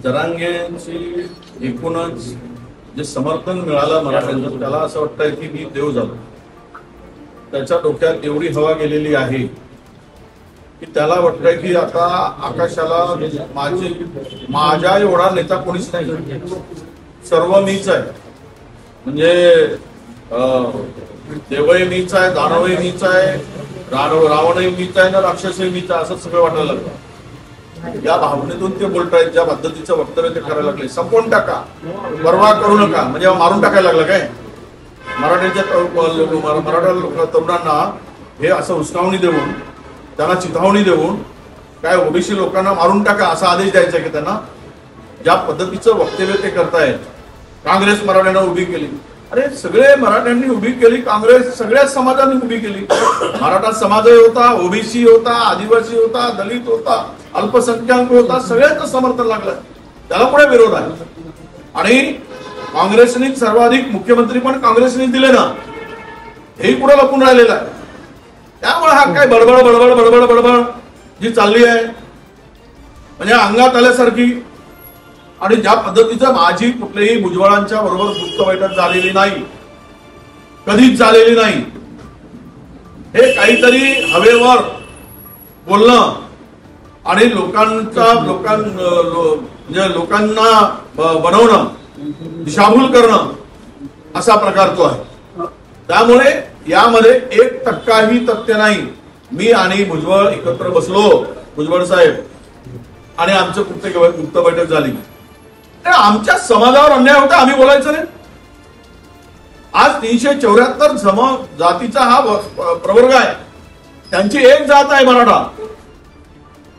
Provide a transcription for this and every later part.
जरांगेची एकूणच जे समर्थन मिळालं मराठ्यांचं त्याला असं वाटतंय की मी देव झालो. त्याच्या डोक्यात एवढी हवा गेलेली आहे की त्याला वाटतंय की आता आकाशाला माझ्या एवढा नेता कोणीच नाही, सर्व मीच आहे. म्हणजे देवही मीच आहे, दानवही मीच आहे, रावणही मीच आहे ना राक्षसही मीच आहे, असं सगळं वाटायला लागलं. या भावनेतून ते बोलतायत, ज्या पद्धतीचं वक्तव्य ते करायला लागले. संपवून टाका, परवा करू नका, म्हणजे मारून टाकायला लागलं काय मराठा तरुणांना. हे असं उस्कावणी देऊन, त्यांना चिथावणी देऊन काय ओबीसी लोकांना मारून टाका असा आदेश द्यायचा की त्यांना. ज्या पद्धतीचं वक्तव्य ते करतायत. काँग्रेस मराठ्यांना उभी केली. अरे सगळे मराठ्यांनी उभी केली, काँग्रेस सगळ्याच समाजांनी उभी केली. मराठा समाजही होता, ओबीसी होता, आदिवासी होता, दलित होता, अल्पसंख्याक होता, सगळ्यांचं समर्थन लागलं. त्याला पुढे विरोध आहे. आणि काँग्रेसने सर्वाधिक मुख्यमंत्री पण काँग्रेसने दिले ना, हेही पुढे लपून राहिलेलं आहे. त्यामुळे हा काय बडबड बडबड बडबड बडबड जी चालली आहे म्हणजे अंगात आल्यासारखी. आणि ज्या पद्धतीचं माझी कुठल्याही भुजबळांच्या बरोबर गुप्त बैठक झालेली नाही, कधीच झालेली नाही. हे काहीतरी हवेवर बोलणं आणि लोकांना बनवणं, दिशाभूल करणं असा प्रकार तो आहे. त्यामुळे यामध्ये 1% तथ्य नाही. मी आणि भुजबळ एकत्र बसलो, भुजबळ साहेब, आणि आमचं गुप्त बैठक झाली. आमच्या समाजावर अन्याय होता, आम्ही बोलायचं नाही. आज 374 जातीचा हा प्रवर्ग आहे. त्यांची एक जात आहे मराठा.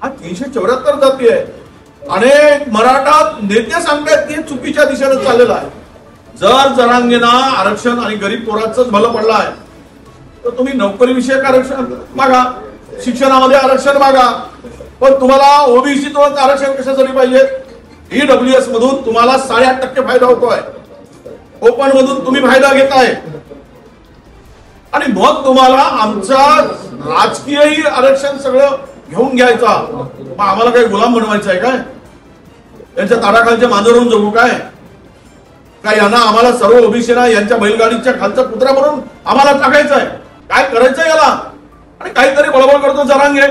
हा 374 जाती आहे. अनेक मराठा नेते सांगतात की चुकीच्या दिशेने चाललेला आहे. जर जरांगेना आरक्षण आणि गरीब पोरांचंच भलं पडलं आहे तर तुम्ही नोकरी विषयक आरक्षण मागा, शिक्षणामध्ये आरक्षण मागा. पण तुम्हाला ओबीसी तो आरक्षण कशासाठी पाहिजे? ईडब्ल्यूएस मधून तुम्हाला 8.5% फायदा होतोय, ओपन मधून तुम्ही फायदा घेताय, आणि मग तुम्हाला आमचा राजकीयही आरक्षण सगळं घेऊन घ्यायचा. मग आम्हाला काही गुलाम बनवायचं आहे काय? यांच्या ताडाखालच्या मांजरून जगू काय? यांना आम्हाला सर्व ओबीसीना यांच्या बैलगाडीच्या खालचा कुत्रा म्हणून आम्हाला टाकायचं आहे? काय करायचं याला? आणि काहीतरी बळबळ करतो जरांगे.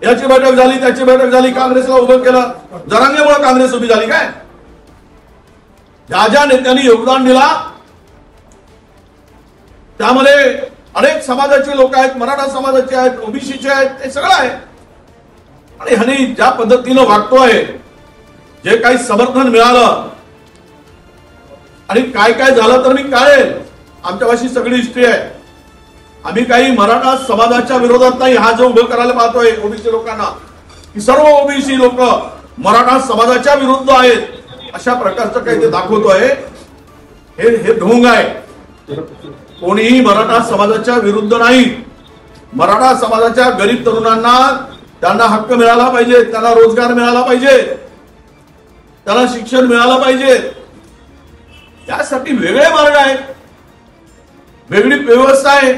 याची बैठक झाली, त्याची बैठक झाली, काँग्रेसला उभं केलं. जरांगेमुळे काँग्रेस उभी झाली काय? ज्या नेत्यांनी योगदान दिला त्यामध्ये अनेक समाजाचे लोक आहेत, मराठा समाजाचे आहेत, ओबीसीचे आहेत, ते सगळं आहे. आणि ह्यानी ज्या पद्धतीनं वागतोय, जे काही समर्थन मिळालं आणि काय काय झालं तर मी काढेल. आमच्यापाशी सगळी हिस्ट्री आहे. आम्ही काही मराठा समाजाच्या विरोधात नाही. हा जो उभं करायला पाहतोय ओबीसी लोकांना की सर्व ओबीसी लोक मराठा समाजाच्या विरुद्ध आहेत अशा प्रकारचं काही ते दाखवतोय, हे ढोंग आहे. कोणीही मराठा समाजाच्या विरुद्ध नाही. मराठा समाजाच्या गरीब तरुणांना त्यांना हक्क मिळाला पाहिजे, त्यांना रोजगार मिळाला पाहिजे, त्यांना शिक्षण मिळालं पाहिजे. यासाठी वेगळे मार्ग आहेत, वेगळी व्यवस्था आहे.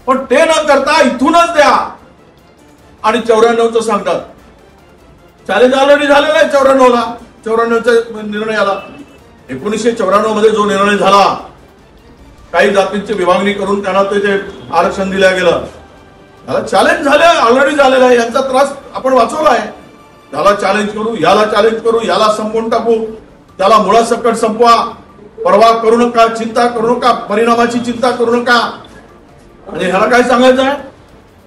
पण ते न करता इथूनच द्या आणि 94चं सांगतात. चॅलेंज ऑलरेडी झालेला आहे 94ला. 94चा निर्णय आला. 1994 मध्ये जो निर्णय झाला, काही जातींची विभागणी करून त्यांना ते आरक्षण दिलं गेलं, त्याला चॅलेंज झालं, ऑलरेडी झालेला आहे. यांचा त्रास आपण वाचवला आहे. त्याला चॅलेंज करू, याला चॅलेंज करू, याला संपवून टाकू, त्याला मुळासकट संपवा. परवा करू नका, चिंता करू नका, परिणामाची चिंता करू नका. आणि ह्याला काय सांगायचं आहे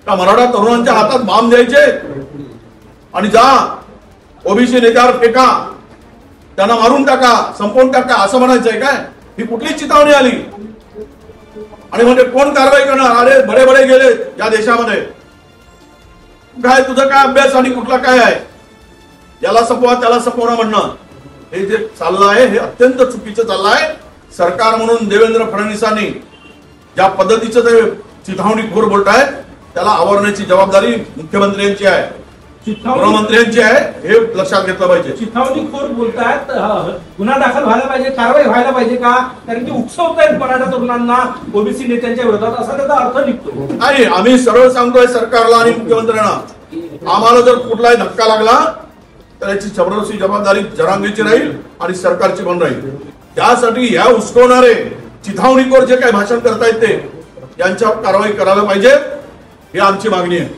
का? मराठा तरुणांच्या हातात बांब द्यायचे आणि जा ओबीसी नेत्यावर फेका, त्यांना मारून टाका, संपवून टाका असं म्हणायचंय काय? ही कुठली चितावणी आली? आणि म्हणजे कोण कारवाई करणार? अरे बडे बडे गेले या देशामध्ये. काय तुझं काय अभ्यास आणि कुठला काय आहे? याला संपवा, त्याला संपवणं म्हणणं, हे जे चाललं आहे हे अत्यंत चुकीचं चाललं आहे. सरकार म्हणून देवेंद्र फडणवीसांनी ज्या पद्धतीचं ते चिथावणीखोर बोलतायत त्याला आवरण्याची जबाबदारी मुख्यमंत्र्यांची आहे, गृहमंत्र्यांची आहे, हे लक्षात घेतलं पाहिजे. चिथावणीखोर बोलतायत, गुन्हा दाखल व्हायला पाहिजे, कारवाई व्हायला पाहिजे का? कारण की उकसवतायत मराठा तरुणांना ओबीसी नेत्यांच्या विरोधात, असा त्याचा अर्थ निघतो. नाही, आम्ही सरळ सांगतोय सरकारला आणि मुख्यमंत्र्यांना, आम्हाला जर कुठलाही धक्का लागला तर याची जबरदस्ती जबाबदारी जरांगेची राहील आणि सरकारची पण राहील. त्यासाठी या उस्कवणारे चिथावणीखोर जे काही भाषण करतायत ते यांच्यावर कारवाई करायला पाहिजे, ही आमची मागणी आहे.